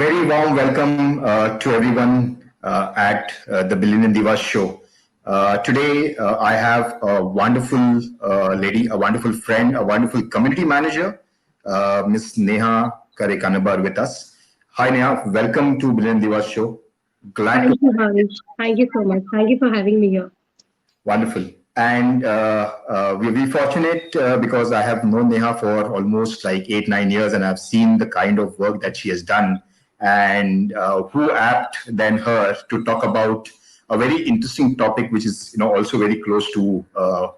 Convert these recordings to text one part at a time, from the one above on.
very warm welcome to everyone at the Billennium Divas Show. Today, I have a wonderful lady, a wonderful friend, a wonderful community manager, Miss Neha Kare Kanabar with us. Hi, Neha. Welcome to Billennium Divas Show. Glad to. Thank you, Bhavesh. Thank you so much. Thank you for having me here. Wonderful. And we're fortunate because I have known Neha for almost like 8, 9 years, and I've seen the kind of work that she has done. And who apt than her to talk about a very interesting topic, which is also very close to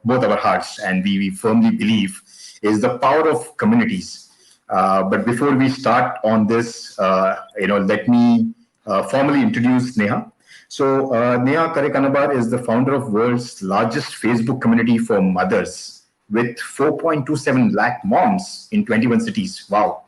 both our hearts, and we firmly believe is the power of communities. But before we start on this, let me formally introduce Neha. So, Neha Kare Kanabar is the founder of world's largest Facebook community for mothers with 4.27 lakh moms in 21 cities. Wow.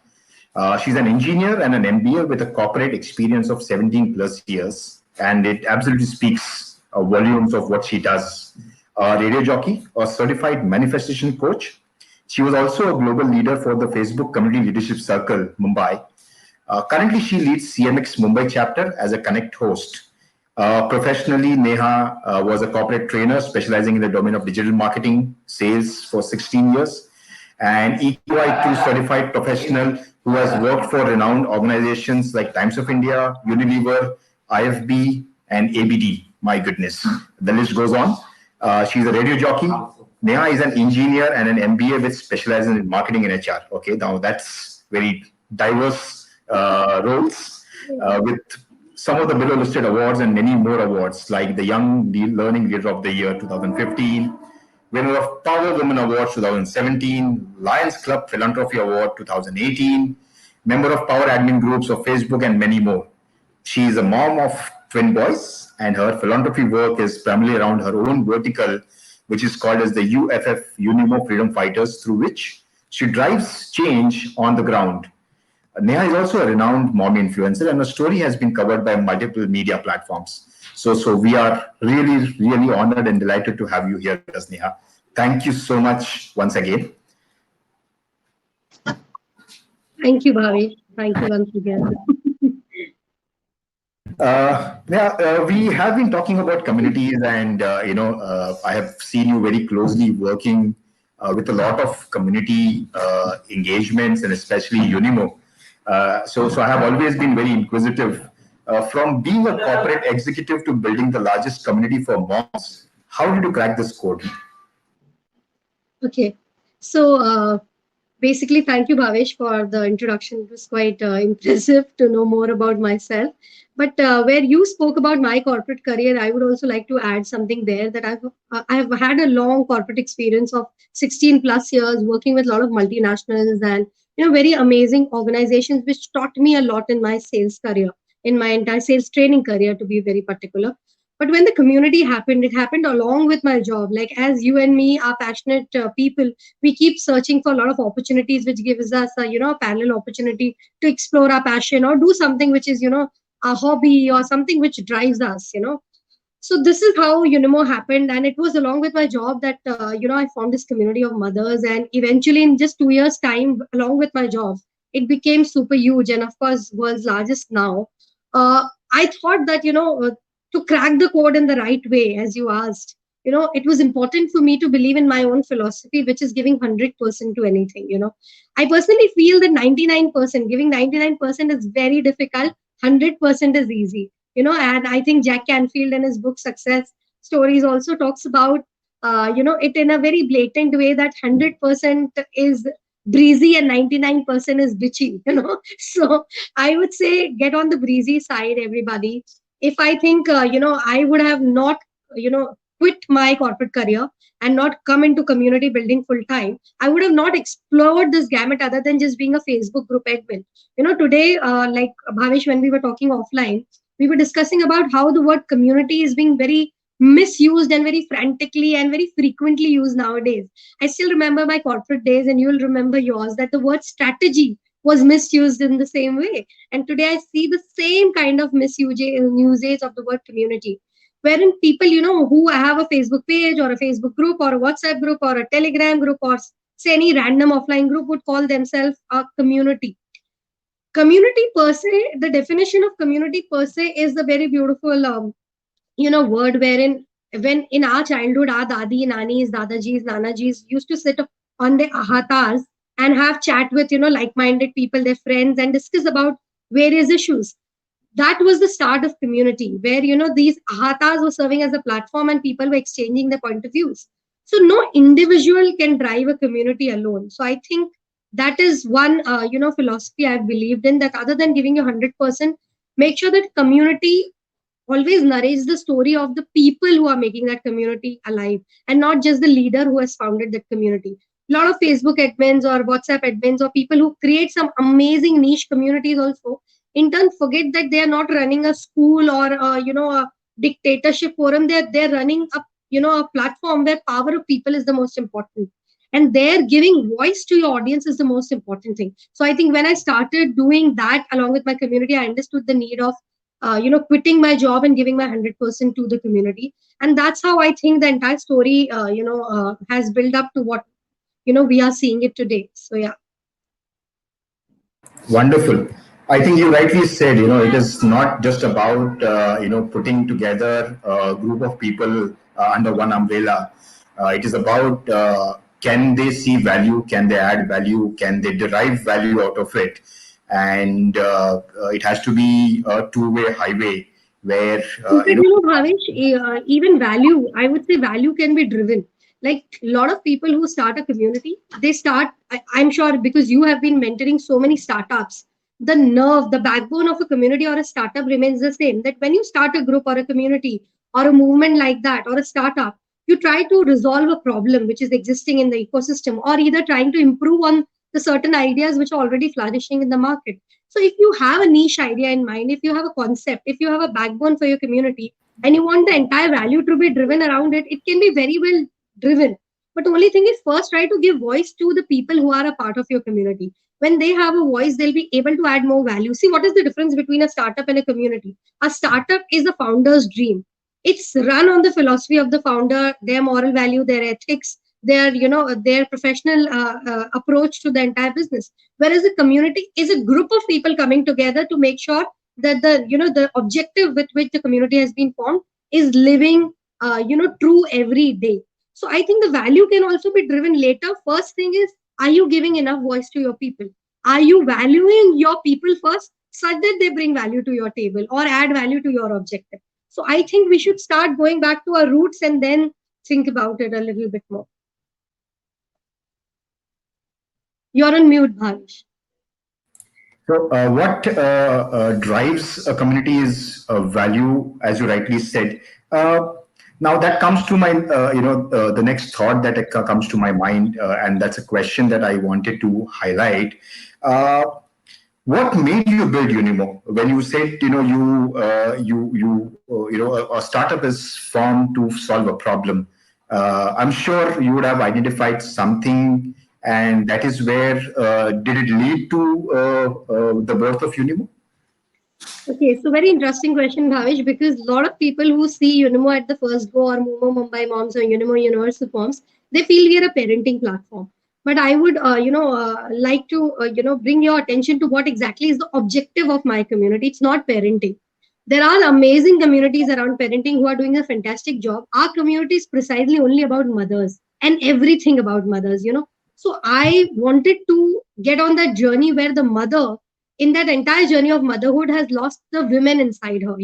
She's an engineer and an MBA with a corporate experience of 17 plus years, and it absolutely speaks volumes of what she does. A radio jockey, a certified manifestation coach. She was also a global leader for the Facebook Community Leadership Circle, Mumbai. Currently, she leads CMX Mumbai chapter as a Connect host. Professionally, Neha was a corporate trainer specializing in the domain of digital marketing, sales for 16 years, and EQI2 certified professional who has worked for renowned organizations like Times of India, Unilever, IFB, and ABD. My goodness, the list goes on. She's a radio jockey. Neha is an engineer and an MBA with specializing in marketing and HR. Okay, now that's very diverse roles with some of the below listed awards and many more awards like the Young Learning Leader of the Year 2015, winner of Power Women Awards 2017, Lions Club Philanthropy Award 2018, member of Power Admin Groups of Facebook, and many more. She is a mom of twin boys, and her philanthropy work is primarily around her own vertical, which is called as the UNIMO Freedom Fighters, through which she drives change on the ground. Neha is also a renowned mom influencer, and her story has been covered by multiple media platforms. So we are really, really honored and delighted to have you here with us, Neha. Thank you so much once again. Thank you, Bhavesh. Thank you once again. We have been talking about communities, and I have seen you very closely working with a lot of community engagements, and especially UNIMO. So I have always been very inquisitive. From being a corporate executive to building the largest community for moms, how did you crack this code? Okay. So basically, thank you, Bhavesh, for the introduction. It was quite impressive to know more about myself. But where you spoke about my corporate career, I would also like to add something there that I've had a long corporate experience of 16 plus years working with a lot of multinationals and very amazing organizations, which taught me a lot in my sales career, in my entire sales training career, to be very particular. But when the community happened, it happened along with my job. Like as you and me are passionate people, we keep searching for a lot of opportunities, which gives us a parallel opportunity to explore our passion or do something which is a hobby or something which drives us. So this is how UNIMO happened, and it was along with my job that I formed this community of mothers, and eventually in just 2 years' time, along with my job, it became super huge, and of course, world's largest now. I thought that to crack the code in the right way, as you asked, it was important for me to believe in my own philosophy, which is giving 100% to anything. I personally feel that 99% giving 99% is very difficult. 100% is easy. And I think Jack Canfield in his book Success Stories also talks about, it in a very blatant way that 100% is breezy and 99% is bitchy. So I would say get on the breezy side, everybody. If I think, I would have not, quit my corporate career and not come into community building full time, I would have not explored this gamut other than just being a Facebook group admin. Today, like Bhavesh, when we were talking offline, we were discussing about how the word community is being very misused and very frantically and very frequently used nowadays. I still remember my corporate days, and you'll remember yours, that the word strategy was misused in the same way. And today I see the same kind of usage of the word community, wherein people, who have a Facebook page or a Facebook group or a WhatsApp group or a Telegram group or say any random offline group would call themselves a community. Community per se, the definition of community per se is a very beautiful word wherein when in our childhood our dadi nanis dadajis nanajis used to sit on their ahatas and have chat with like-minded people, their friends, and discuss about various issues. That was the start of community where these ahatas were serving as a platform and people were exchanging their point of views. So no individual can drive a community alone. So I think that is one philosophy I've believed in, that other than giving you 100%, make sure that community always narrates the story of the people who are making that community alive and not just the leader who has founded that community. A lot of Facebook admins or WhatsApp admins or people who create some amazing niche communities also in turn forget that they are not running a school or a dictatorship forum. They're running a platform where power of people is the most important, and they're giving voice to your audience is the most important thing. So I think when I started doing that along with my community, I understood the need of quitting my job and giving my 100% to the community. And that's how I think the entire story, has built up to what, we are seeing it today. So, yeah. Wonderful. I think you rightly said, it is not just about, putting together a group of people under one umbrella. It is about, can they see value? Can they add value? Can they derive value out of it? And it has to be a two-way highway where, In fact, Bhavesh, even value, I would say value can be driven. Like a lot of people who start a community, they start, I'm sure because you have been mentoring so many startups, the nerve, the backbone of a community or a startup remains the same. That when you start a group or a community or a movement like that or a startup, you try to resolve a problem which is existing in the ecosystem or either trying to improve on the certain ideas which are already flourishing in the market. So if you have a niche idea in mind, if you have a concept, if you have a backbone for your community, and you want the entire value to be driven around it, it can be very well driven. But the only thing is first try to give voice to the people who are a part of your community. When they have a voice, they'll be able to add more value. See, what is the difference between a startup and a community? A startup is a founder's dream. It's run on the philosophy of the founder, their moral value, their ethics, their professional approach to the entire business. Whereas a community is a group of people coming together to make sure that the objective with which the community has been formed is living true every day. So I think the value can also be driven later. First thing is, are you giving enough voice to your people? Are you valuing your people first such that they bring value to your table or add value to your objective? So I think we should start going back to our roots and then think about it a little bit more. You're on mute, Bhavish. So, what drives a community is value, as you rightly said. Now, that comes to my, the next thought that comes to my mind, and that's a question that I wanted to highlight. Uh, what made you build Unimo? When you said, a startup is formed to solve a problem. I'm sure you would have identified something, and that is where did it lead to the birth of Unimo? Okay, so very interesting question, Bhavish, because a lot of people who see Unimo at the first go or Momo Mumbai Moms or Unimo Universe of Moms, they feel we are a parenting platform. But I would, like to, bring your attention to what exactly is the objective of my community. It's not parenting. There are amazing communities around parenting who are doing a fantastic job. Our community is precisely only about mothers and everything about mothers. So I wanted to get on that journey where the mother in that entire journey of motherhood has lost the women inside her.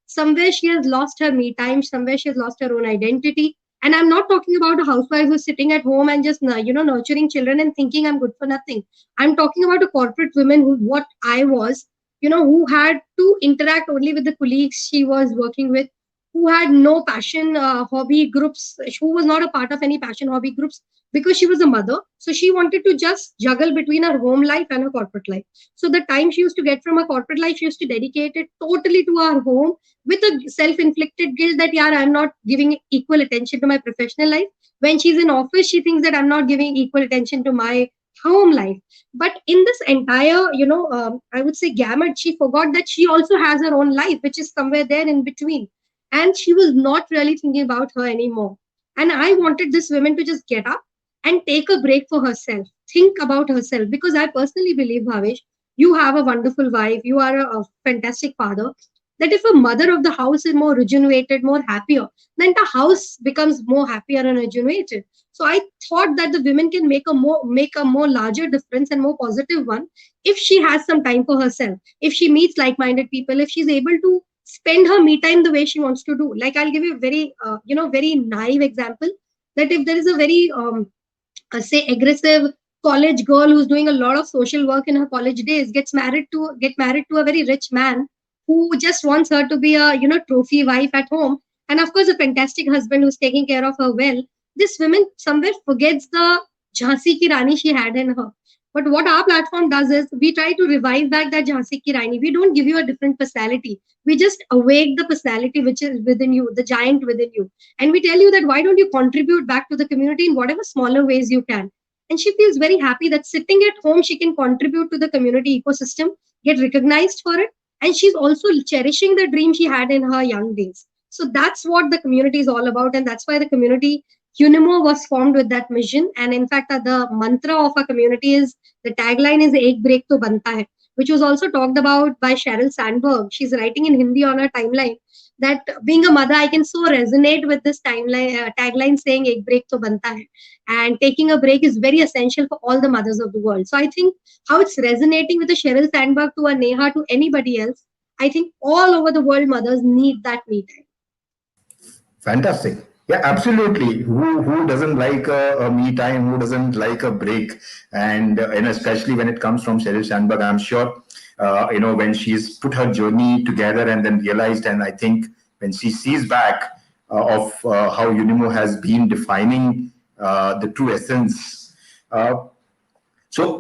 Somewhere she has lost her me time, somewhere she has lost her own identity. And I'm not talking about a housewife who's sitting at home and just nurturing children and thinking I'm good for nothing. I'm talking about a corporate woman who, what I was, who had to interact only with the colleagues she was working with, who had no passion hobby groups, who was not a part of any passion hobby groups because she was a mother. So she wanted to just juggle between her home life and her corporate life. So the time she used to get from her corporate life, she used to dedicate it totally to our home with a self-inflicted guilt that, yeah, I'm not giving equal attention to my professional life. When she's in office, she thinks that I'm not giving equal attention to my home life. But in this entire, I would say gamut, she forgot that she also has her own life, which is somewhere there in between. And she was not really thinking about her anymore. And I wanted this woman to just get up and take a break for herself, think about herself. Because I personally believe, Bhavesh, you have a wonderful wife, you are a fantastic father, that if a mother of the house is more rejuvenated, more happier, then the house becomes more happier and rejuvenated. So I thought that the women can make a more larger difference and more positive one if she has some time for herself, if she meets like-minded people, if she's able to spend her me time the way she wants to do. Like, I'll give you a very very naive example, that if there is a very say aggressive college girl who's doing a lot of social work in her college days, get married to a very rich man who just wants her to be a trophy wife at home, and of course a fantastic husband who's taking care of her well, this woman somewhere forgets the Jhansi ki Rani she had in her. But what our platform does is we try to revive back that Jhansi ki Rani. We don't give you a different personality. We just awake the personality which is within you, the giant within you, and we tell you that why don't you contribute back to the community in whatever smaller ways you can. And she feels very happy that sitting at home she can contribute to the community ecosystem, get recognized for it, and she's also cherishing the dream she had in her young days. So that's what the community is all about, and that's why the community UNIMO was formed with that mission. And in fact, the mantra of our community is, the tagline is "Ek break to banta hai," which was also talked about by Sheryl Sandberg. She's writing in Hindi on her timeline that being a mother, I can so resonate with this tagline saying "Ek break to banta hai," and taking a break is very essential for all the mothers of the world. So I think how it's resonating with a Sheryl Sandberg to a Neha to anybody else, I think all over the world mothers need that me time. Fantastic. Yeah, absolutely. Who doesn't like a me time? Who doesn't like a break? And especially when it comes from Sheryl Sandberg, I'm sure when she's put her journey together and then realized, and I think when she sees back of how UNIMO has been defining the true essence. So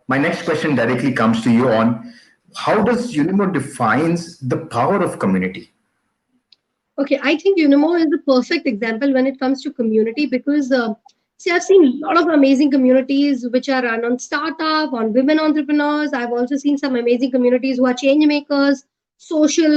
my next question directly comes to you on how does UNIMO defines the power of community? Okay, I think UNIMO is the perfect example when it comes to community because, see, I've seen a lot of amazing communities which are run on startup, on women entrepreneurs. I've also seen some amazing communities who are change makers, social,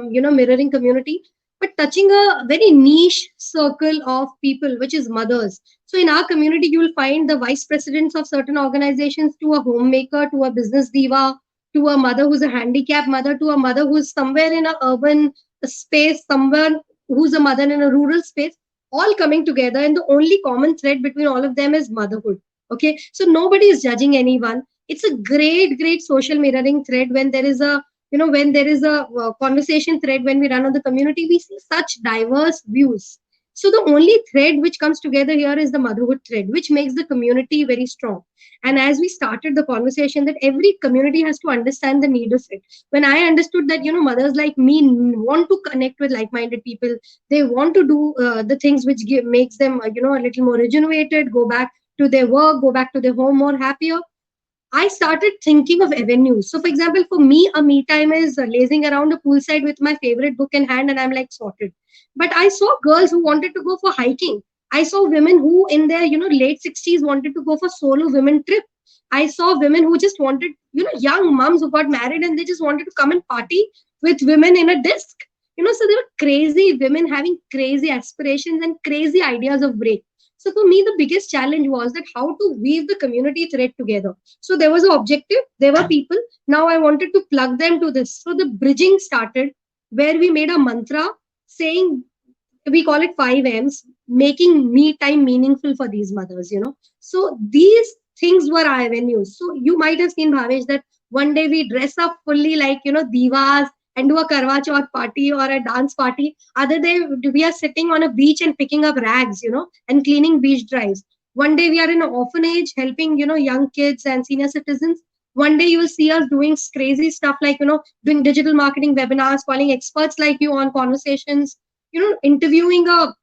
mirroring community, but touching a very niche circle of people, which is mothers. So in our community, you will find the vice presidents of certain organizations to a homemaker, to a business diva, to a mother who's a handicapped mother, to a mother who's somewhere in a urban space, someone who's a mother in a rural space, all coming together, and the only common thread between all of them is motherhood. Okay, so nobody is judging anyone. It's a great social mirroring thread. When there is a when there is a conversation thread, when we run on the community, we see such diverse views. So the only thread which comes together here is the motherhood thread, which makes the community very strong. And as we started the conversation, that every community has to understand the need of it. When I understood that mothers like me want to connect with like-minded people, they want to do the things which makes them a little more rejuvenated, go back to their work, go back to their home more happier, I started thinking of avenues. So, for example, for me, a me time is lazing around a poolside with my favorite book in hand, and I'm like sorted. But I saw girls who wanted to go for hiking. I saw women who, in their late 60s, wanted to go for solo women trip. I saw women who just wanted, young moms who got married and they just wanted to come and party with women in a disc. So they were crazy women having crazy aspirations and crazy ideas of break. So for me, the biggest challenge was that how to weave the community thread together. So there was an objective, there were people. Now I wanted to plug them to this. So the bridging started where we made a mantra saying, we call it 5 M's, making me time meaningful for these mothers. So these things were our avenues. So you might have seen, Bhavesh, that one day we dress up fully like, divas and do a Karwa Chauth party or a dance party. Other day, we are sitting on a beach and picking up rags, and cleaning beach drives. One day we are in an orphanage helping, young kids and senior citizens. One day you will see us doing crazy stuff like, doing digital marketing webinars, calling experts like you on conversations, interviewing a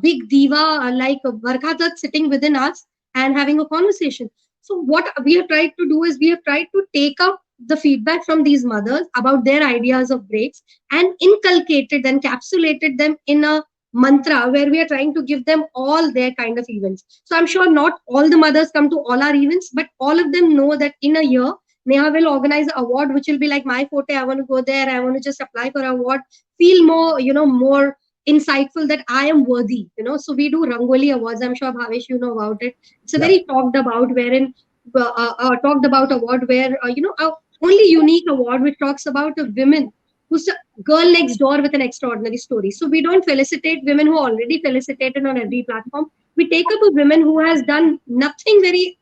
big diva like Varkha Dutt sitting within us and having a conversation. So what we have tried to do is we have tried to take up the feedback from these mothers about their ideas of breaks and inculcated and encapsulated them in a mantra where we are trying to give them all their kind of events. So I'm sure not all the mothers come to all our events, but all of them know that in a year, Neha will organize an award, which will be like my forte. I want to go there. I want to just apply for an award, feel more, more insightful that I am worthy. So we do Rangoli Awards. I'm sure Bhavesh, you know about it. It's a Yeah. very talked about wherein talked about award where a only unique award which talks about a woman who's a girl next door with an extraordinary story. So we don't felicitate women who are already felicitated on every platform. We take up a woman who has done nothing very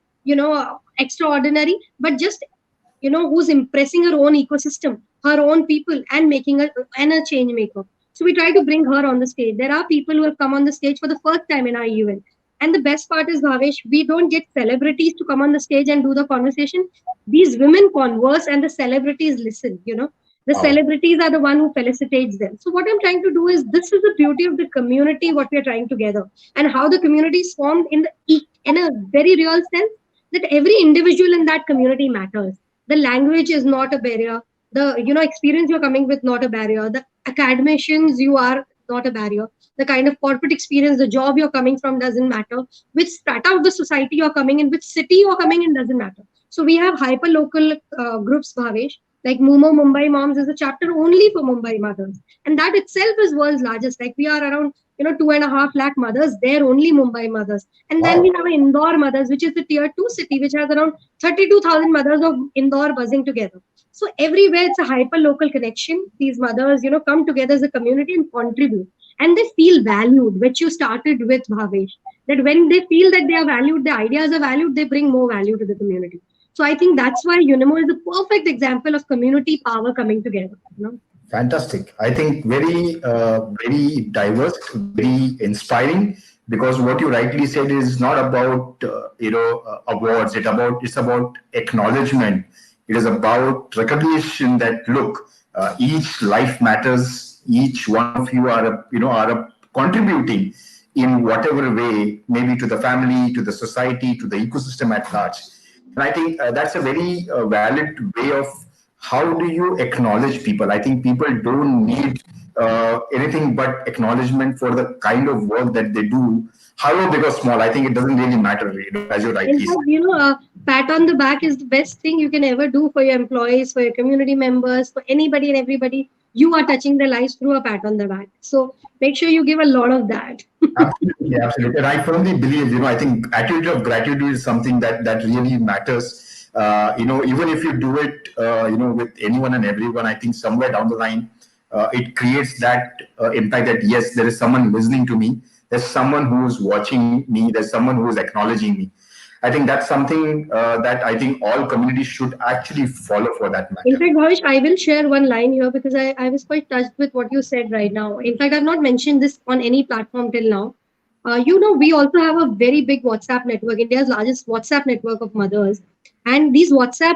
extraordinary, but just who's impressing her own ecosystem, her own people, and making a change maker. So we try to bring her on the stage. There are people who have come on the stage for the first time in our event. And the best part is, Bhavesh, we don't get celebrities to come on the stage and do the conversation. These women converse and the celebrities listen. The Wow. celebrities are the one who felicitates them. So what I'm trying to do is, this is the beauty of the community, what we are trying together, and how the community is formed in a very real sense, that every individual in that community matters. The language is not a barrier. The experience you're coming with, not a barrier. The academicians you are, not a barrier. The kind of corporate experience, the job you're coming from, doesn't matter. Which strata of the society you're coming in, which city you're coming in, doesn't matter. So we have hyper local groups, Bhavesh. Like Mumo Mumbai Moms is a chapter only for Mumbai mothers, and that itself is world's largest. Like we are around 2.5 lakh mothers there, only Mumbai mothers. And then we Wow. have Indore mothers, which is the tier 2 city, which has around 32,000 mothers of Indore buzzing together. So everywhere it's a hyper local connection. These mothers, come together as a community and contribute. And they feel valued, which you started with, Bhavesh. That when they feel that they are valued, the ideas are valued, they bring more value to the community. So I think that's why UNIMO is a perfect example of community power coming together. Fantastic. I think very diverse, very inspiring. Because what you rightly said is not about awards. It's about acknowledgement. It is about recognition that look, each life matters. Each one of you are contributing in whatever way, maybe to the family, to the society, to the ecosystem at large. And I think that's a very valid way of how do you acknowledge people. I think people don't need anything but acknowledgement for the kind of work that they do, however big or small. I think it doesn't really matter, as you In rightly fact, said. a pat on the back is the best thing you can ever do for your employees, for your community members, for anybody and everybody. You are touching their lives through a pat on the back. So make sure you give a lot of that. Absolutely, absolutely. And I firmly believe, I think attitude of gratitude is something that really matters. Even if you do it, with anyone and everyone, I think somewhere down the line, it creates that impact that yes, there is someone listening to me. There's someone who's watching me. There's someone who is acknowledging me. I think that's something that I think all communities should actually follow for that In matter. fact, Bhavish, I will share one line here because I was quite touched with what you said right now. In fact, I've not mentioned this on any platform till now. We also have a very big WhatsApp network, India's largest WhatsApp network of mothers. And these WhatsApp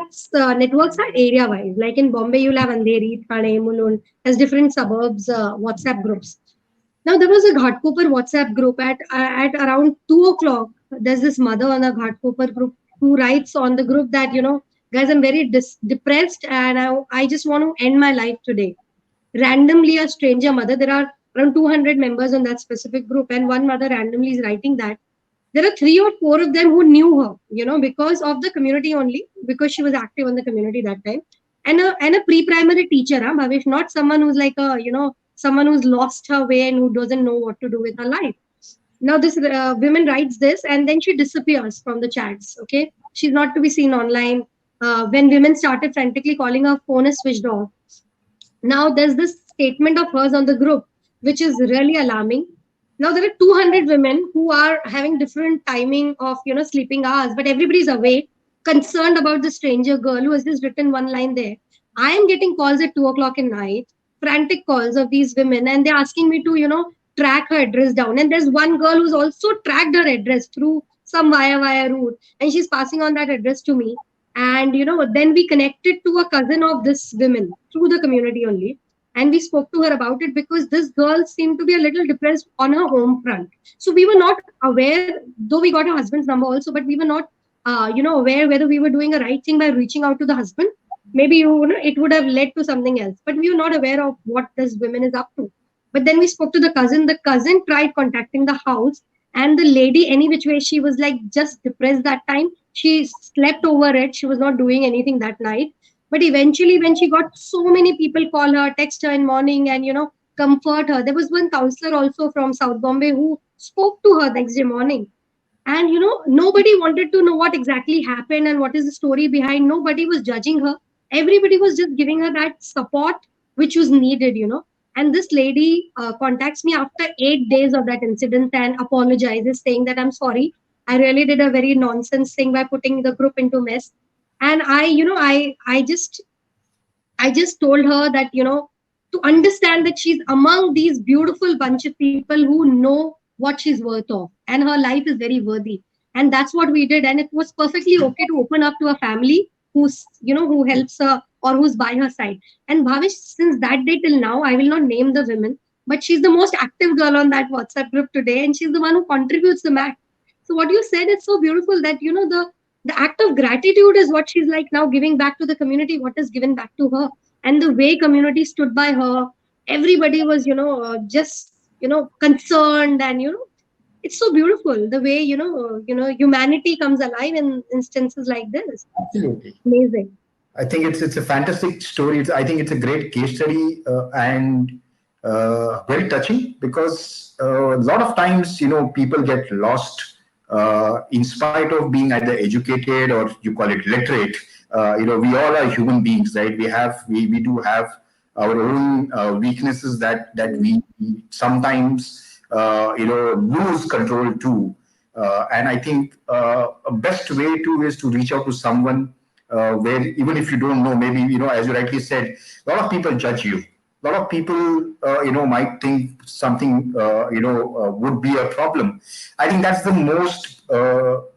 networks are area wise. Like in Bombay, you'll have Andheri, Thane, Mulund, as different suburbs WhatsApp groups. Now, there was a Ghatkopar WhatsApp group at around 2 o'clock. There's this mother on a Ghatkopar group who writes on the group that, guys, I'm very depressed and I just want to end my life today. Randomly, a stranger mother, there are around 200 members on that specific group, and one mother randomly is writing that. There are 3 or 4 of them who knew her, because of the community only, because she was active in the community that time. And a pre-primary teacher, huh, Bhavesh, not someone who's like someone who's lost her way and who doesn't know what to do with her life. Now this woman writes this and then she disappears from the chats. Okay, she's not to be seen online. When women started frantically calling, her phone is switched off. Now there's this statement of hers on the group, which is really alarming. Now there are 200 women who are having different timing of sleeping hours, but everybody's awake, concerned about the stranger girl who has just written one line there. I am getting calls at 2 o'clock in night, frantic calls of these women, and they're asking me to track her address down. And there's one girl who's also tracked her address through some via route, and she's passing on that address to me. And then we connected to a cousin of this woman through the community only, and we spoke to her about it because this girl seemed to be a little depressed on her home front. So we were not aware, though we got her husband's number also, but we were not aware whether we were doing a right thing by reaching out to the husband. Maybe it would have led to something else, but we were not aware of what this woman is up to. But then we spoke to the cousin tried contacting the house, and the lady, any which way, she was like just depressed that time. She slept over it. She was not doing anything that night. But eventually, when she got so many people call her, text her in morning, and comfort her. There was one counselor also from South Bombay who spoke to her next day morning. And nobody wanted to know what exactly happened and what is the story behind. Nobody was judging her. Everybody was just giving her that support which was needed. And this lady contacts me after 8 days of that incident and apologizes, saying that I'm sorry, I really did a very nonsense thing by putting the group into mess. And I just told her that, to understand that she's among these beautiful bunch of people who know what she's worth of, and her life is very worthy. And that's what we did. And it was perfectly okay to open up to a family who helps her or who's by her side. And Bhavish, since that day till now, I will not name the women, but she's the most active girl on that WhatsApp group today, and she's the one who contributes the max. So what you said is so beautiful, that the act of gratitude is what she's like now giving back to the community, what is given back to her. And the way community stood by her, everybody was just concerned. And it's so beautiful the way humanity comes alive in instances like this. Absolutely. Amazing. I think it's a fantastic story. I think it's a great case study, and very touching, because a lot of times, people get lost in spite of being either educated, or you call it literate. We all are human beings, right? We do have our own weaknesses that we sometimes lose control to. And I think a best way to is to reach out to someone, where even if you don't know, maybe, as you rightly said, a lot of people judge you. A lot of people, might think something, would be a problem. I think that's the most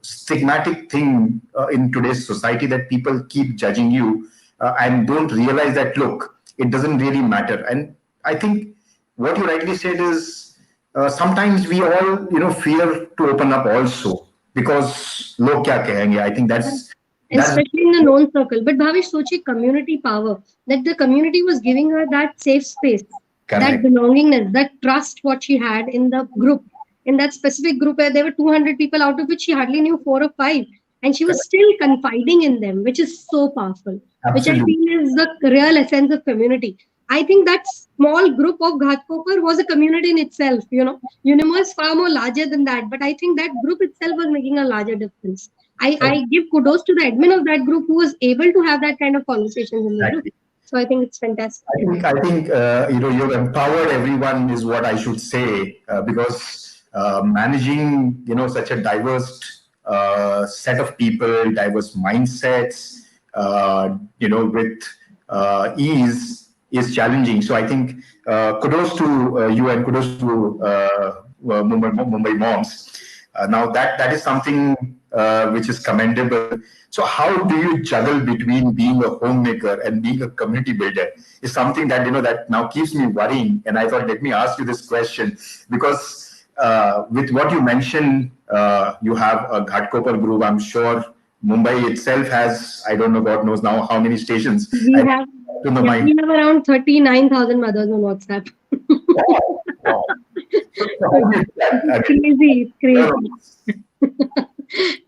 stigmatic thing in today's society, that people keep judging you, and don't realize that, look, it doesn't really matter. And I think what you rightly said is, sometimes we all, fear to open up also, because log kya kahenge. I think that's Especially in the known circle. But Bhavish, sochi community power, that the community was giving her that safe space, that correct. belongingness, that trust what she had in the group, in that specific group where there were 200 people, out of which she hardly knew four or five. And she was Correct. still confiding in them, which is so powerful, which I Absolutely. feel is the real essence of community. I think that small group of Ghatkopar was a community in itself. UNIMO is far more larger than that, but I think that group itself was making a larger difference. I give kudos to the admin of that group who was able to have that kind of conversations in the group. Exactly. So I think it's fantastic. I think you've empowered everyone, is what I should say, because managing, such a diverse set of people, diverse mindsets, with ease, is challenging. So I think kudos to you, and kudos to Mumbai moms. Now that is something which is commendable. So how do you juggle between being a homemaker and being a community builder? Is something that that now keeps me worrying. And I thought, let me ask you this question, because with what you mentioned, you have a Ghatkopar group. I'm sure Mumbai itself has, I don't know, God knows now how many stations. We I have, don't know yeah, my. we have around 39,000 mothers on WhatsApp. Wow, wow. So So how do you do that? it's I mean, crazy, it's crazy.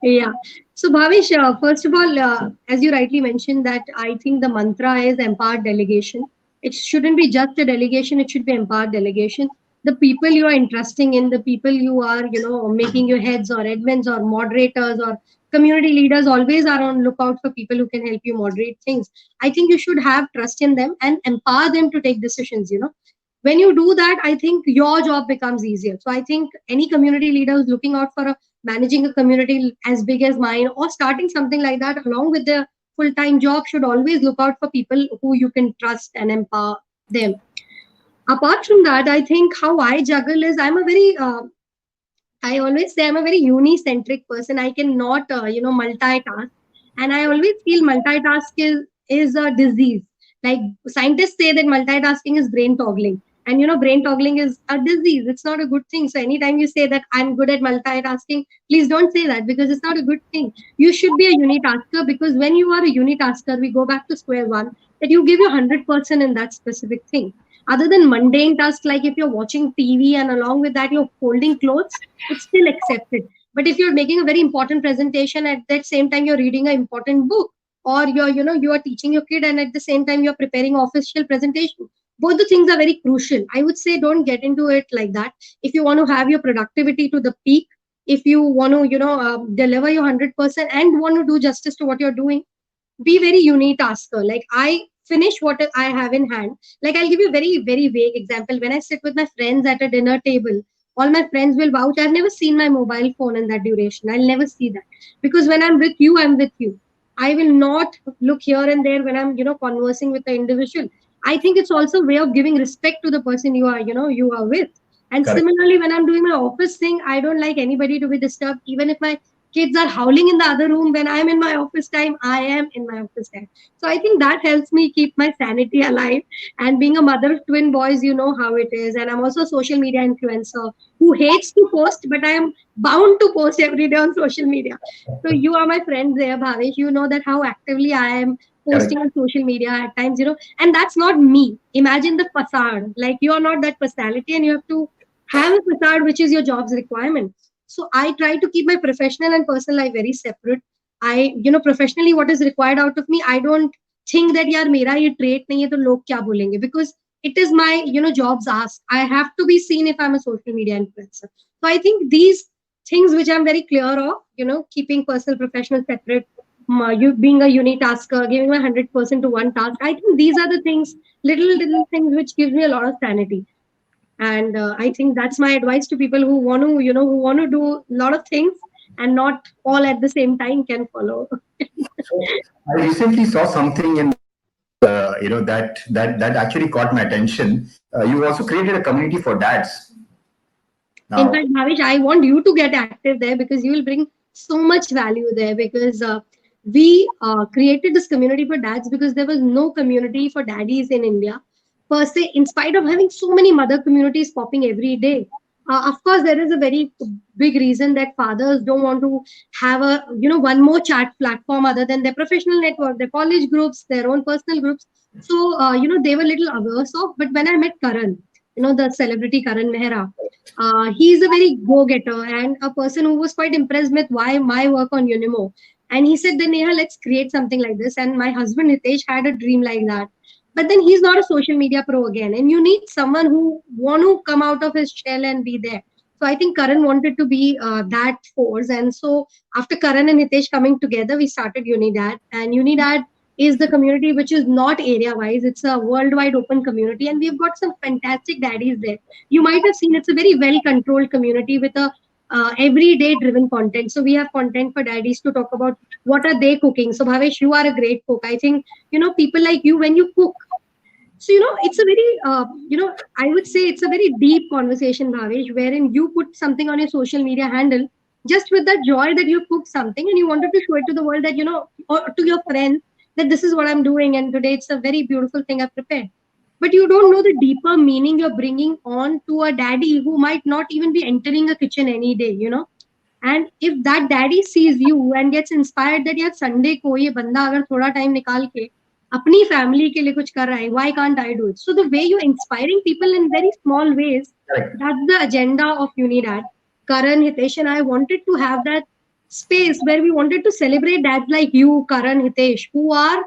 Yeah. So Bhavish, first of all, as you rightly mentioned, that I think the mantra is empowered delegation. It shouldn't be just a delegation; it should be empowered delegation. The people you are entrusting in, the people you are, making your heads or admins or moderators or community leaders, always are on lookout for people who can help you moderate things. I think you should have trust in them and empower them to take decisions. When you do that, I think your job becomes easier. So I think any community leader who's looking out for managing a community as big as mine or starting something like that along with their full-time job should always look out for people who you can trust and empower them. Apart from that, I think how I juggle is I always say I'm a very uni-centric person. I cannot, multitask. And I always feel multitask is a disease. Like scientists say that multitasking is brain toggling. And brain toggling is a disease. It's not a good thing. So anytime you say that I'm good at multitasking, please don't say that because it's not a good thing. You should be a unitasker because when you are a unitasker, we go back to square one that you give your 100% in that specific thing. Other than mundane tasks like if you're watching TV and along with that you're folding clothes, it's still accepted. But if you're making a very important presentation at that same time you're reading an important book, or you are teaching your kid and at the same time you're preparing official presentation, both the things are very crucial. I would say don't get into it like that. If you want to have your productivity to the peak, if you want to, deliver your 100% and want to do justice to what you're doing, be very unitasker. Like I finish what I have in hand. Like I'll give you a very, very vague example. When I sit with my friends at a dinner table, all my friends will vouch. I've never seen my mobile phone in that duration. I'll never see that. Because when I'm with you, I'm with you. I will not look here and there when I'm, conversing with the individual. I think it's also a way of giving respect to the person you are with. And Correct. similarly, when I'm doing my office thing, I don't like anybody to be disturbed, even if my kids are howling in the other room. When I'm in my office time, I am in my office time. So I think that helps me keep my sanity alive. And being a mother of twin boys, you know how it is. And I'm also a social media influencer who hates to post, but I am bound to post every day on social media. So you are my friend there, Bhavesh. You know that how actively I am Correct. posting on social media at times, and that's not me. Imagine the facade. Like you are not that personality, and you have to have a facade which is your job's requirement. So I try to keep my professional and personal life very separate. I, professionally, what is required out of me, I don't think that yaar mera ye trait nahi hai to log kya bolenge, because it is my, job's ask. I have to be seen if I'm a social media influencer. So I think these things which I'm very clear of, keeping personal, professional separate, you being a unitasker, giving my 100% to one task. I think these are the things, little things which gives me a lot of sanity. And I think that's my advice to people who want to, who want to do a lot of things and not all at the same time can follow. So I recently saw something in that actually caught my attention. You also created a community for dads In now. fact, Bhavish, I want you to get active there because you will bring so much value there. Because we created this community for dads because there was no community for daddies in India per se, in spite of having so many mother communities popping every day. Of course, there is a very big reason that fathers don't want to have a, one more chat platform other than their professional network, their college groups, their own personal groups. So, they were little averse of. But when I met Karan, the celebrity Karan Mehra, he's a very go-getter and a person who was quite impressed with why my work on Unimo. And he said, then Neha, let's create something like this. And my husband Hitesh had a dream like that. But then he's not a social media pro again. And you need someone who want to come out of his shell and be there. So I think Karan wanted to be that force. And so after Karan and Hitesh coming together, we started Unidad. And Unidad is the community which is not area wise. It's a worldwide open community. And we've got some fantastic daddies there. You might have seen it's a very well controlled community with a everyday driven content. So we have content for daddies to talk about what are they cooking. So Bhavesh, you are a great cook. I think people like you, when you cook, so it's a very I would say it's a very deep conversation, Bhavesh, wherein you put something on your social media handle just with the joy that you cooked something and you wanted to show it to the world, that or to your friends, that this is what I'm doing and today it's a very beautiful thing I've prepared. But you don't know the deeper meaning you're bringing on to a daddy who might not even be entering a kitchen any day. And if that daddy sees you and gets inspired that यार Sunday को ये बंदा अगर थोड़ा time निकाल के अपनी family के लिए कुछ कर रहा है, why can't I do it? So the way you're inspiring people in very small ways, Correct. that's the agenda of Unidad. Karan, Hitesh and I wanted to have that space where we wanted to celebrate dads like you, Karan, Hitesh, who are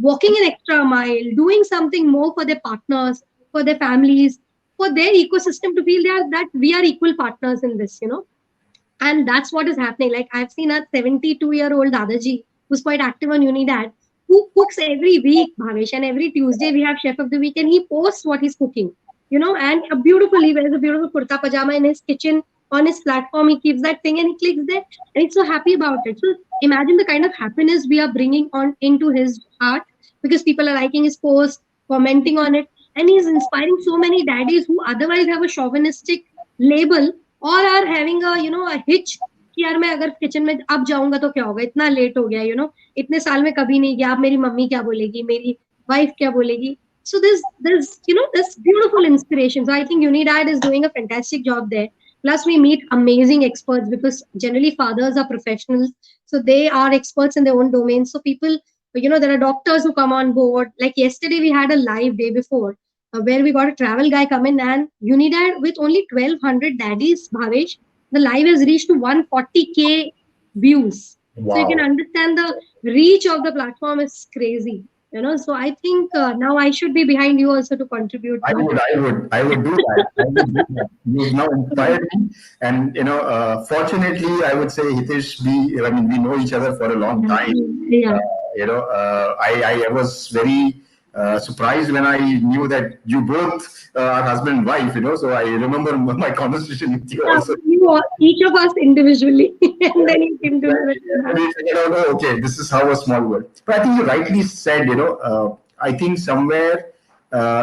walking an extra mile, doing something more for their partners, for their families, for their ecosystem, to feel that we are equal partners in this. And that's what is happening. Like I've seen a 72-year-old Dadaji who's quite active on Unidad, who cooks every week, Bhavesh, and every Tuesday we have Chef of the Week, and he posts what he's cooking. And he wears a beautiful kurta pajama in his kitchen on his platform. He keeps that thing and he clicks there, and he's so happy about it. So imagine the kind of happiness we are bringing on into his heart because people are liking his post, commenting on it, and he's inspiring so many daddies who otherwise have a chauvinistic label or are having a hitch कि यार मैं अगर kitchen में अब जाऊंगा तो क्या होगा, इतना लेट हो गया, इतने साल में कभी नहीं गया, अब मेरी मम्मी क्या बोलेगी, मेरी वाइफ क्या बोलेगी. So this beautiful inspiration. So I think Unidad is doing a fantastic job there. Plus we meet amazing experts because generally fathers are professionals, so they are experts in their own domain. So people, there are doctors who come on board. Like yesterday we had a live day before where we got a travel guy come in, and Unidad with only 1,200 daddies, Bhavesh, the live has reached to 140K views. So you can Wow. understand the reach of the platform is crazy. So I think now I should be behind you also to contribute much. I would do that. I would do that. You've now inspired me, and fortunately, I would say Hitesh, I mean, we know each other for a long time. Yeah. I was very surprised when I knew that you both are husband and wife. So I remember my conversation with you Yeah, also. each of us individually, and then you came to know that. And we figured out, oh, okay, this is how a small world. But I think you rightly said, I think somewhere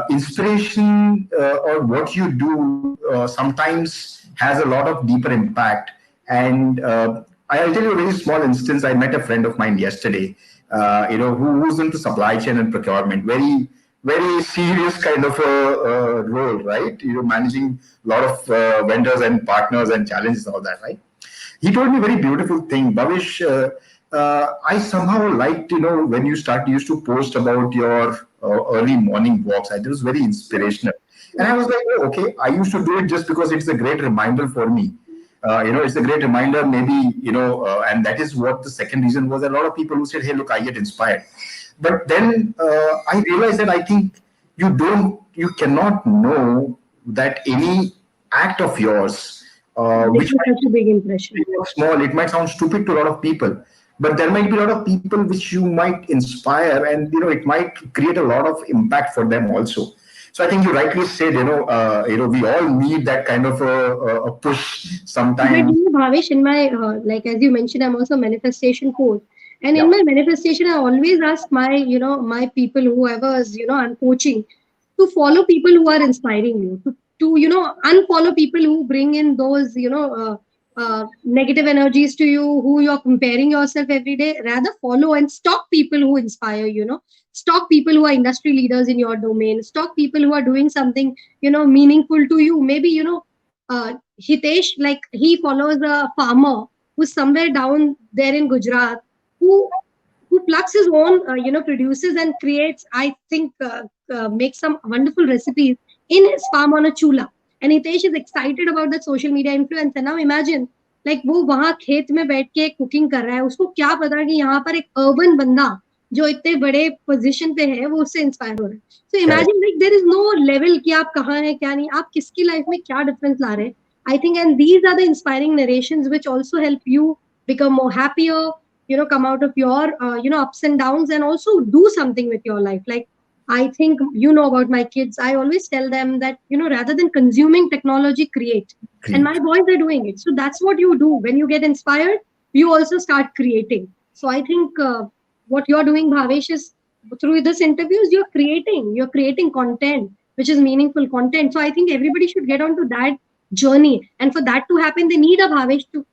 inspiration or what you do sometimes has a lot of deeper impact. And I'll tell you a very small instance. I met a friend of mine yesterday, who's into supply chain and procurement, very, very serious kind of a role, right? Managing a lot of vendors and partners and challenges and all that, right? He told me a very beautiful thing. Bhavesh, I somehow liked, when used to post about your early morning walks. It was very inspirational. And I was like, oh, okay, I used to do it just because it's a great reminder for me. It's a great reminder, maybe, and that is what the second reason was. A lot of people who said, hey, look, I get inspired. But then I realized that I think you cannot know that any act of yours, which Making might such a big impression. small, it might sound stupid to a lot of people, but there might be a lot of people which you might inspire, and it might create a lot of impact for them also. So I think you rightly said, we all need that kind of a push But sometimes. Bhavesh, in my like as you mentioned, I'm also a manifestation coach, and Yeah, in my manifestation, I always ask my my people, whoever is I'm coaching, to follow people who are inspiring you, to unfollow people who bring in those negative energies to you, who you're comparing yourself every day. Rather follow and stalk people who inspire. Stalk people who are industry leaders in your domain. Stalk people who are doing something meaningful to you. Maybe Hitesh, like he follows a farmer who's somewhere down there in Gujarat, who plucks his own, produces and creates. I think makes some wonderful recipes in his farm on a chula. And Hitesh is excited about that social media influence. And now imagine, like वो वहाँ खेत में बैठ के cooking कर रहा है, उसको क्या पता कि यहाँ पर एक अर्बन बंदा जो इतने बड़े पोजीशन पे है वो उससे इंस्पायर हो रहा है. So correct. imagine, like there is no level कि आप कहाँ हैं क्या नहीं, आप किसकी लाइफ में क्या डिफरेंस ला रहे हैं. I think, and these are the inspiring narrations which also help you become more happier, come out of your ups and downs, and also do something with your life. Like I think about my kids, I always tell them that rather than consuming technology, create. And my Great. boys are doing it, so that's what you do. When you get inspired, you also start creating. So I think what you're doing, Bhavesh, is through this interviews, you're creating content which is meaningful content. So I think everybody should get onto that journey, and for that to happen, they need a Bhavesh to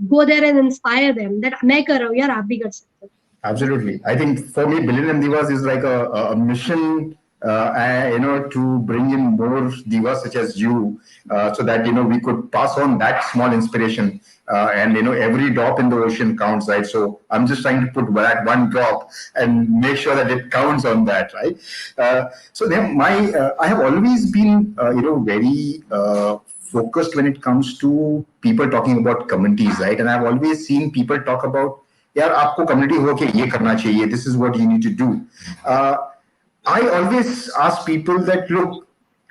go there and inspire them that मैं कर रहा हूँ यार, आप भी कर सकते हो. Absolutely. I think for me, Billennium Divas is like a mission, to bring in more divas such as you, so that, we could pass on that small inspiration. And, every drop in the ocean counts, right? So I'm just trying to put that one drop and make sure that it counts on that, right? So then I have always been, very focused when it comes to people talking about communities, right? And I've always seen people talk about, यार आपको community हो के ये करना चाहिए, this is what you need to do. uh, I always ask people that, look,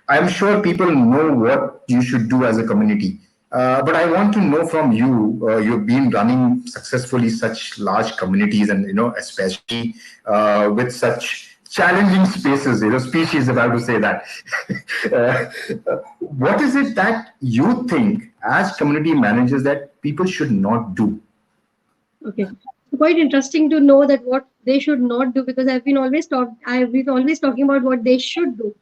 I'm sure people know what you should do as a community, but I want to know from you. You've been running successfully such large communities, and especially with such challenging spaces, species, about to say that. What is it that you think as community managers that people should not do? Okay. So quite interesting to know that what they should not do, because I've been always talking about what they should do.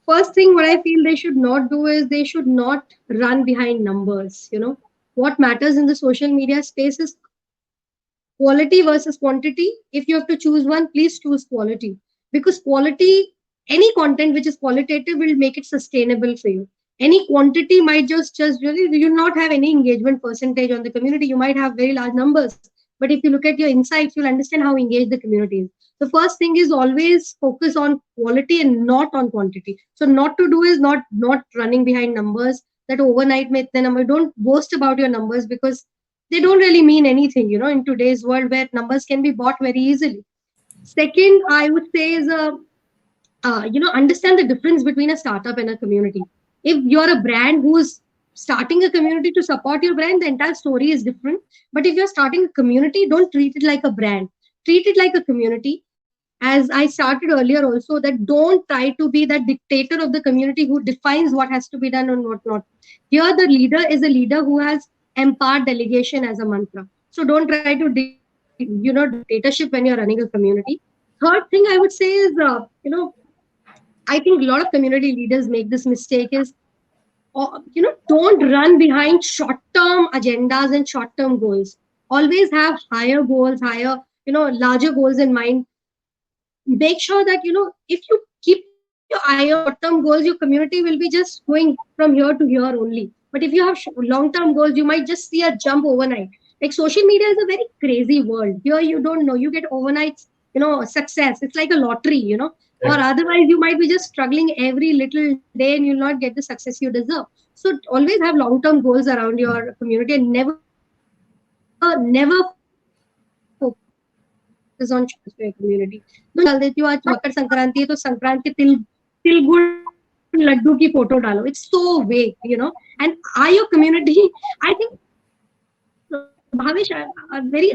First thing, what I feel they should not do is they should not run behind numbers. What matters in the social media space is quality versus quantity. If you have to choose one, please choose quality, because quality, any content which is qualitative will make it sustainable for you. Any quantity might just really, you not have any engagement percentage on the community. You might have very large numbers, but if you look at your insights, you'll understand how engaged the community is. The first thing is always focus on quality and not on quantity. So not to do is not running behind numbers, that overnight mein itne number. Don't boast about your numbers, because they don't really mean anything, in today's world where numbers can be bought very easily. Second, I would say is understand the difference between a startup and a community. If you're a brand who's starting a community to support your brand, the entire story is different. But if you're starting a community, don't treat it like a brand. Treat it like a community. As I started earlier also, that don't try to be that dictator of the community who defines what has to be done and what not. Here, the leader is a leader who has empowered delegation as a mantra. So don't try to do dictatorship when you're running a community. Third thing I would say is, I think a lot of community leaders make this mistake is, don't run behind short-term agendas and short-term goals. Always have higher goals, larger goals in mind. Make sure that, if you keep your eye on short-term goals, your community will be just going from here to here only. But if you have long-term goals, you might just see a jump overnight. Like social media is a very crazy world. Here you don't know. You get overnight, success. It's like a lottery, or Yeah. otherwise you might be just struggling every little day and you'll not get the success you deserve. So always have long-term goals around your community and never focus on short term goals. Don't chal deti ho aaj Makar Sankranti hai to Sankranti til gud laddu ki photo dalo. It's so vague, and are your community, I think, Bhavesh, are very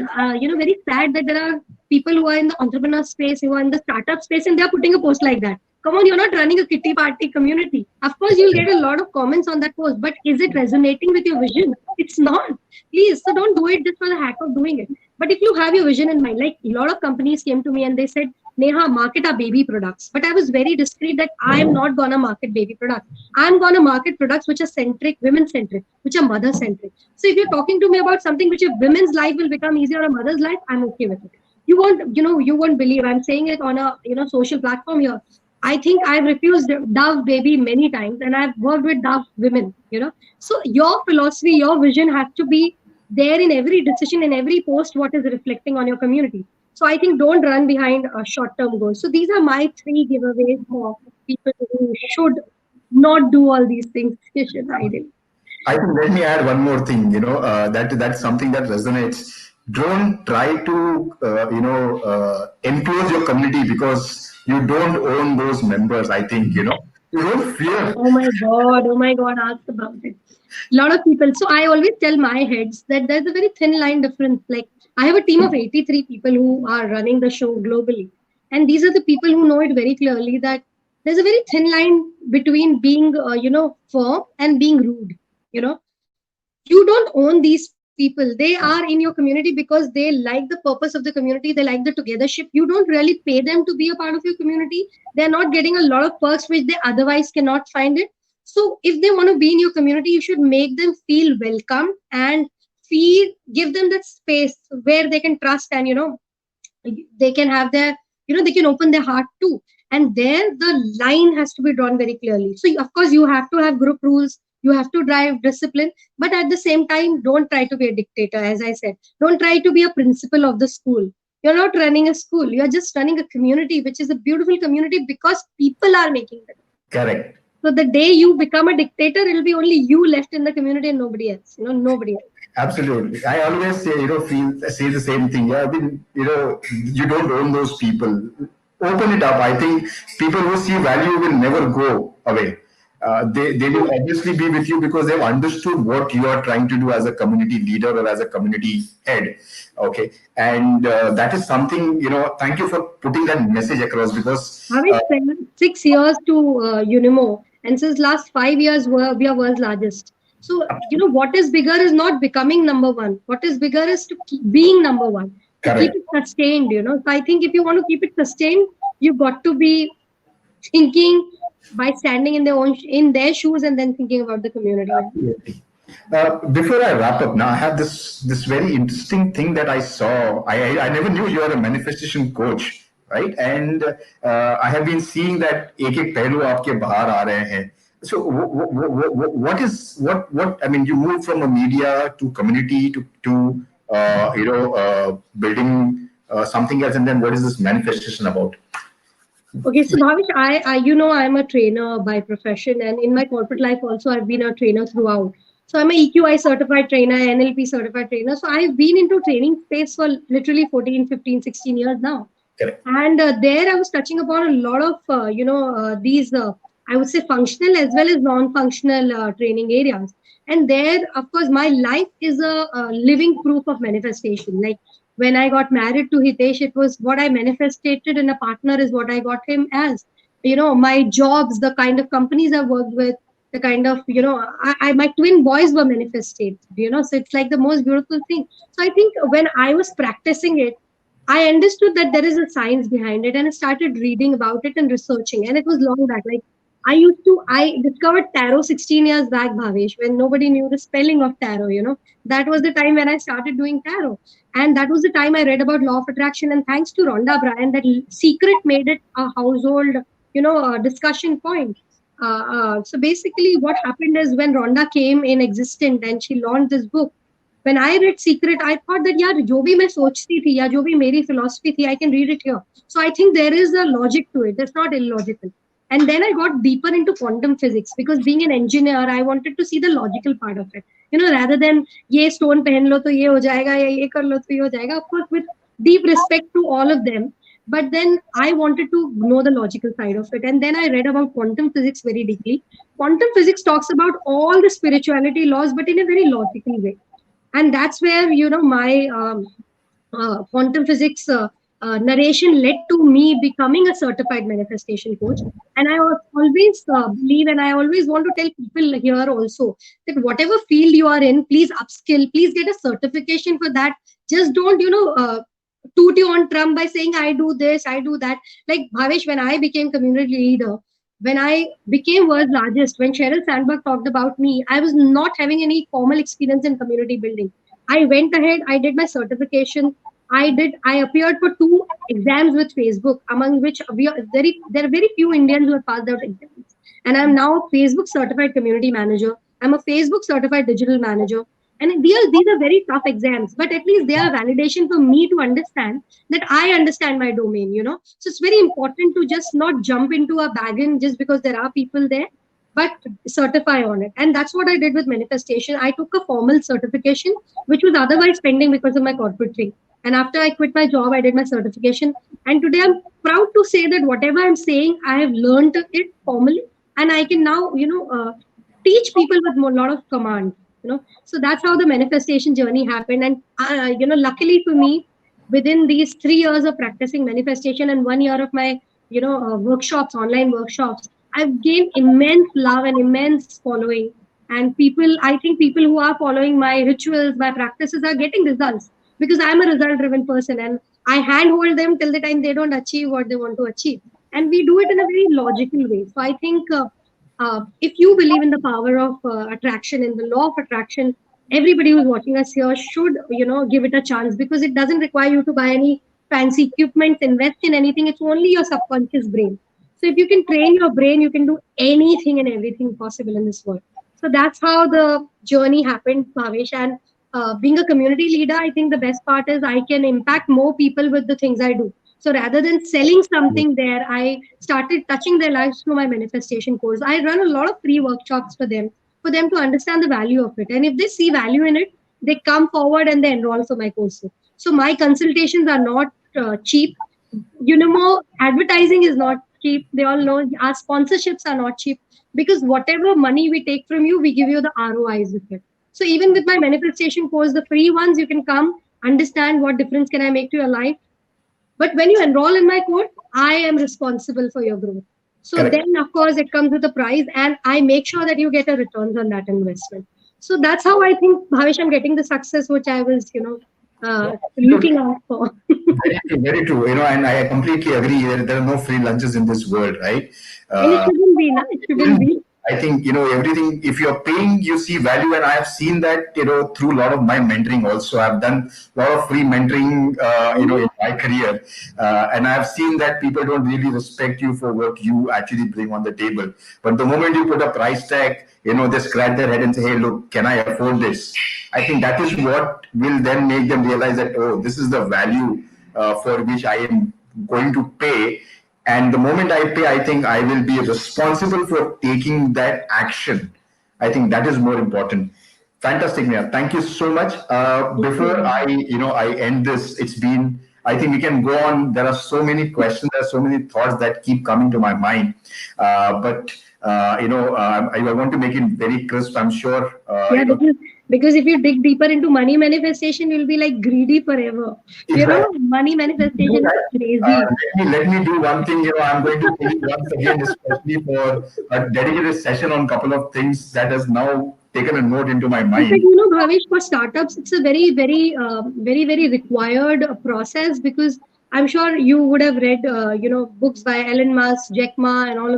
sad that there are people who are in the entrepreneur space, who are in the startup space, and they are putting a post like that. Come on, you're not running a kitty party community. Of course, you'll get a lot of comments on that post, but is it resonating with your vision? It's not. Please, so don't do it just for the heck of doing it. But if you have your vision in mind, like a lot of companies came to me and they said, Neha, market our baby products. But I was very discreet that I am not gonna market baby products. I'm gonna market products which are centric, women centric, which are mother centric. So if you're talking to me about something which a women's life will become easier or a mother's life, I'm okay with it. You won't believe I'm saying it on a social platform here. I think I've refused Dove baby many times, and I've worked with Dove women. So your philosophy, your vision has to be there in every decision, in every post, what is reflecting on your community. So I think don't run behind short-term goals. So these are my three giveaways for people who should not do all these things. They should hide it. I think let me add one more thing. That's something that resonates. Don't try to enclose your community because you don't own those members. I think you don't fear. Oh my God, ask about it. A lot of people. So I always tell my heads that there's a very thin line difference. Like I have a team of 83 people who are running the show globally. And these are the people who know it very clearly that there's a very thin line between being, firm and being rude. You know, you don't own these people. They are in your community because they like the purpose of the community. They like the togethership. You don't really pay them to be a part of your community. They're not getting a lot of perks which they otherwise cannot find it. So if they want to be in your community, you should make them feel welcome and give them that space where they can trust, and they can have they can open their heart too. And there the line has to be drawn very clearly. So of course you have to have group rules, you have to drive discipline, but at the same time don't try to be a dictator. As I said, don't try to be a principal of the school. You're not running a school, you're just running a community, which is a beautiful community because people are making it. Correct. So the day you become a dictator, it'll be only you left in the community and nobody else, nobody else. Absolutely. I always say, say the same thing. Yeah, I mean, you don't own those people. Open it up. I think people who see value will never go away. They will obviously be with you because they've understood what you are trying to do as a community leader or as a community head. Okay. And that is something, thank you for putting that message across because Having spent 6 years to UNIMO, and since last 5 years, we are world's largest. So, what is bigger is not becoming number one. What is bigger is to keep being number one, to keep correct. it sustained. So I think if you want to keep it sustained, you've got to be thinking by standing in their shoes and then thinking about the community. Absolutely. Before I wrap up, now I have this very interesting thing that I saw. I never knew you are a manifestation coach, right? And I have been seeing that एक एक पहलू आपके बाहर आ रहे हैं. So what I mean? You moved from a media to community to building something else, and then what is this manifestation about? Okay, so Bhavish, I'm a trainer by profession, and in my corporate life also, I've been a trainer throughout. So I'm a EQI certified trainer, NLP certified trainer. So I've been into training space for literally 14, 15, 16 years now. Correct. And there I was touching upon a lot of these I would say functional as well as non-functional training areas. And there, of course, my life is a living proof of manifestation. Like when I got married to Hitesh, it was what I manifested in a partner is what I got him as. My jobs, the kind of companies I worked with, the kind of my twin boys were manifested. So it's like the most beautiful thing. So I think when I was practicing it, I understood that there is a science behind it, and I started reading about it and researching. And it was long back. Like I discovered tarot 16 years back, Bhavesh, when nobody knew the spelling of tarot. That was the time when I started doing tarot. And that was the time I read about law of attraction. And thanks to Rhonda Bryan, that secret made it a household, discussion point. So basically, what happened is when Rhonda came in existence and she launched this book, when I read Secret, I thought that यार जो भी मैं सोचती थी या जो भी मेरी philosophy थी, I can read it here. So I think there is a logic to it. It's not illogical. And then I got deeper into quantum physics because being an engineer, I wanted to see the logical part of it. Rather than ये stone पहन लो तो ये हो जाएगा या ये कर लो तो ये हो जाएगा. Of course, with deep respect to all of them. But then I wanted to know the logical side of it. And then I read about quantum physics very deeply. Quantum physics talks about all the spirituality laws, but in a very logical way. And that's where my quantum physics narration led to me becoming a certified manifestation coach. And I always believe, and I always want to tell people here also, that whatever field you are in, please upskill, please get a certification for that. Just don't toot your own drum by saying I do this, I do that. Like Bhavesh, when I became community leader, when I became world's largest, when Sheryl Sandberg talked about me, I was not having any formal experience in community building. I went ahead, I did my certification. I appeared for 2 exams with Facebook, among which there are very few Indians who have passed out exams. And I'm now a Facebook certified community manager. I'm a Facebook certified digital manager. And these are very tough exams, but at least they are validation for me to understand that I understand my domain. So it's very important to just not jump into a wagon just because there are people there, but certify on it. And that's what I did with manifestation. I took a formal certification, which was otherwise pending because of my corporate thing. And after I quit my job, I did my certification. And today I'm proud to say that whatever I'm saying, I have learned it formally. And I can now, teach people with a lot of command. So that's how the manifestation journey happened. And luckily for me, within these 3 years of practicing manifestation and 1 year of my workshops, online workshops, I've gained immense love and immense following. And I think people who are following my rituals, my practices are getting results because I'm a result driven person, and I handhold them till the time they don't achieve what they want to achieve. And we do it in a very logical way. So I think if you believe in the power of attraction, in the law of attraction, everybody who's watching us here should give it a chance, because it doesn't require you to buy any fancy equipment, invest in anything. It's only your subconscious brain. So if you can train your brain, you can do anything and everything possible in this world. So that's how the journey happened, Bhavesh. And being a community leader, I think the best part is I can impact more people with the things I do. So rather than selling something there, I started touching their lives through my manifestation course. I run a lot of free workshops for them to understand the value of it. And if they see value in it, they come forward and they enroll for my courses. So my consultations are not cheap. Advertising is not cheap. They all know our sponsorships are not cheap, because whatever money we take from you, we give you the ROIs with it. So even with my manifestation course, the free ones, you can come, understand what difference can I make to your life. But when you enroll in my course, I am responsible for your growth. So Correct. then, of course, it comes with a price, and I make sure that you get a returns on that investment. So that's how I think, Bhavesh, I'm getting the success which I was, looking out for. Very true, very true. And I completely agree. There are no free lunches in this world, right? And it Uh, shouldn't be, na? It shouldn't be. I think, everything, if you're paying, you see value. And I have seen that, through a lot of my mentoring also. I've done a lot of free mentoring, Mhm. in my career. And I've seen that people don't really respect you for what you actually bring on the table. But the moment you put a price tag, they scratch their head and say, hey, look, can I afford this? I think that is what will then make them realize that, oh, this is the value for which I am going to pay. And the moment I pay, I think I will be responsible for taking that action. I think that is more important. Fantastic, Mia. Thank you so much. Thank Before you. I end this, it's been I think we can go on. There are so many questions, there are so many thoughts that keep coming to my mind. I want to make it very crisp. I'm sure, Yeah, because if you dig deeper into money manifestation, you'll be like greedy forever. exactly. Money manifestation is crazy. Let me do one thing. I'm going to tell you once again, especially for a dedicated session on a couple of things that has now taken a note into my In fact, mind. Bhavesh, for startups, it's a very required process because I'm sure you would have read, books by Elon Musk, Jack Ma, and all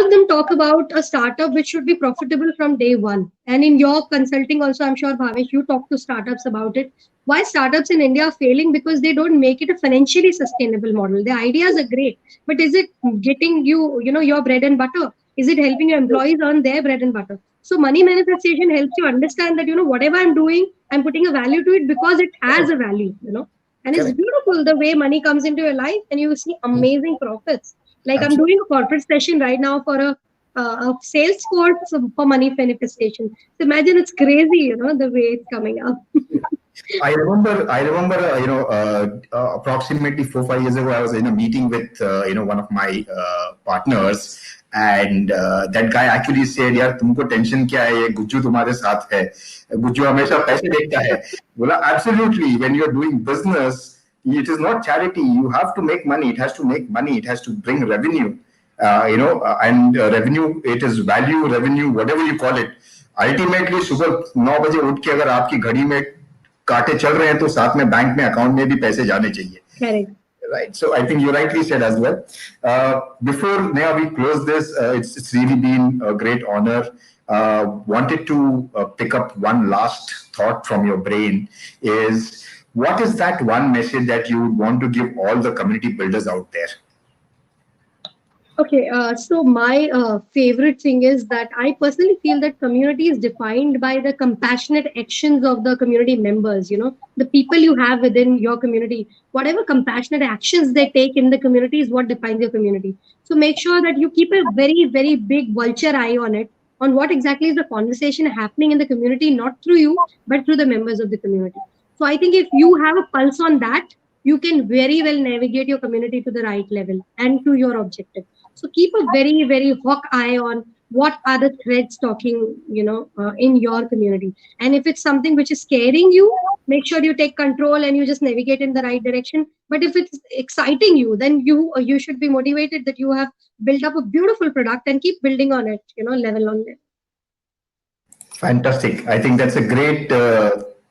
of them talk about a startup which should be profitable from day one. And in your consulting also, I'm sure, Bhavesh, you talk to startups about it. Why startups in India are failing? Because they don't make it a financially sustainable model. The ideas are great, but is it getting you, your bread and butter? Is it helping your employees earn their bread and butter? So money manifestation helps you understand that, whatever I'm doing, I'm putting a value to it because it has a value. And it's Correct. beautiful the way money comes into your life and you see amazing profits. Like I'm Absolutely. doing a corporate session right now for a sales course for money manifestation. So imagine it's crazy, the way it's coming up. I remember, approximately 4, 5 years ago, I was in a meeting with, one of my partners, and that guy actually said, "यार तुमको tension क्या है? ये गुज्जू तुम्हारे साथ है. गुज्जू हमेशा पैसे देखता है." बोला, absolutely. When you're doing business, it is not charity. You have to make money. It has to make money. It has to bring revenue. And revenue. It is value, revenue, whatever you call it. Ultimately, सुबह 9 बजे उठ के अगर आपकी घड़ी में कांटे चल रहे हैं तो साथ में बैंक में अकाउंट में भी पैसे जाने चाहिए. Correct. Right. So I think you rightly said as well. Before now we close this, it's really been a great honor. Wanted to pick up one last thought from your brain is what is that one message that you would want to give all the community builders out there? Okay, so my favorite thing is that I personally feel that community is defined by the compassionate actions of the community members, the people you have within your community. Whatever compassionate actions they take in the community is what defines your community. So make sure that you keep a very big vulture eye on it, on what exactly is the conversation happening in the community, not through you, but through the members of the community. So I think if you have a pulse on that, you can very well navigate your community to the right level and to your objective. So keep a very hawk eye on what are the threads talking, in your community. And if it's something which is scaring you, make sure you take control and you just navigate in the right direction. But if it's exciting you, then you should be motivated that you have built up a beautiful product and keep building on it, level on level. Fantastic. I think that's a great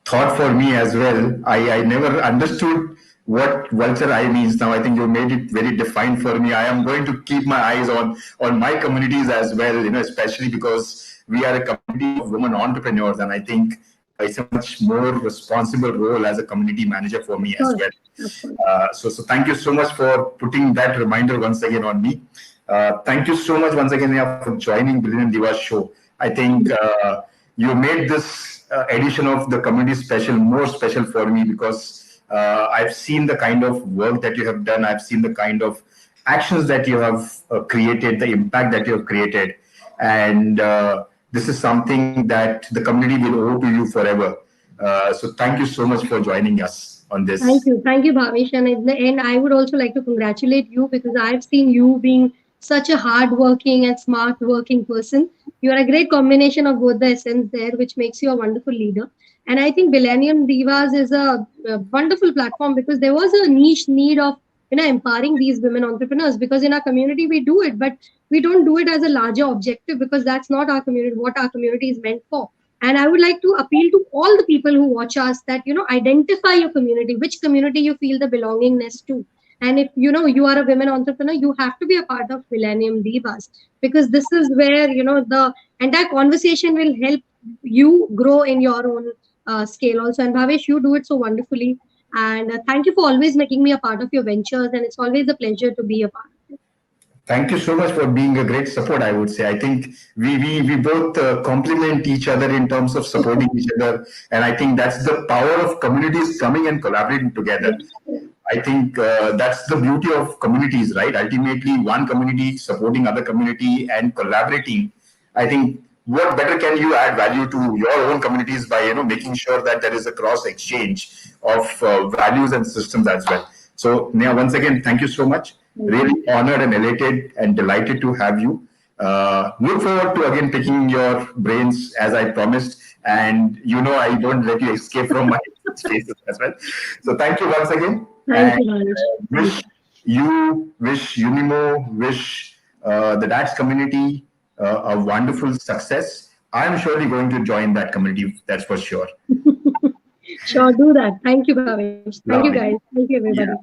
thought for me as well. I never understood what vulture eye means. Now I think you made it very defined for me. I am going to keep my eyes on my communities as well, especially because we are a community of women entrepreneurs, and I think it's a much more responsible role as a community manager for me as Sure. well. Of course. So thank you so much for putting that reminder once again on me. Thank you so much once again, Neha, for joining Billennium Divas Show. I think you made this edition of the community special more special for me because I've seen the kind of work that you have done. I've seen the kind of actions that you have created, the impact that you have created. And this is something that the community will owe to you forever. So thank you so much for joining us on this. Thank you, Bhavesh. And at the end, I would also like to congratulate you because I've seen you being such a hardworking and smart working person. You are a great combination of both the essence there, which makes you a wonderful leader. And I think Billennium Divas is a wonderful platform because there was a niche need of empowering these women entrepreneurs. Because in our community we do it, but we don't do it as a larger objective because that's not our community. What our community is meant for. And I would like to appeal to all the people who watch us that, identify your community, which community you feel the belongingness to. And if, you are a women entrepreneur, you have to be a part of Millennium Divas because this is where, the entire conversation will help you grow in your own scale also. And Bhavesh, you do it so wonderfully. And thank you for always making me a part of your ventures. And it's always a pleasure to be a part of it. Thank you so much for being a great support, I would say. I think we both complement each other in terms of supporting each other. And I think that's the power of communities coming and collaborating together. I think that's the beauty of communities, right? Ultimately, one community supporting other community and collaborating. I think what better can you add value to your own communities by making sure that there is a cross exchange of values and systems as well. So Neha, once again, thank you so much. Really honored and elated and delighted to have you. Look forward to again picking your brains as I promised, and I don't let you escape from my spaces as well. So thank you once again, Thank and you, Bhavesh. Thank you. wish UNIMO, wish the DATS community a wonderful success. I'm surely going to join that community, that's for sure. Sure, do that. Thank you, Bhavesh. Thank you, guys. Lovely. Thank you, everybody. Yeah.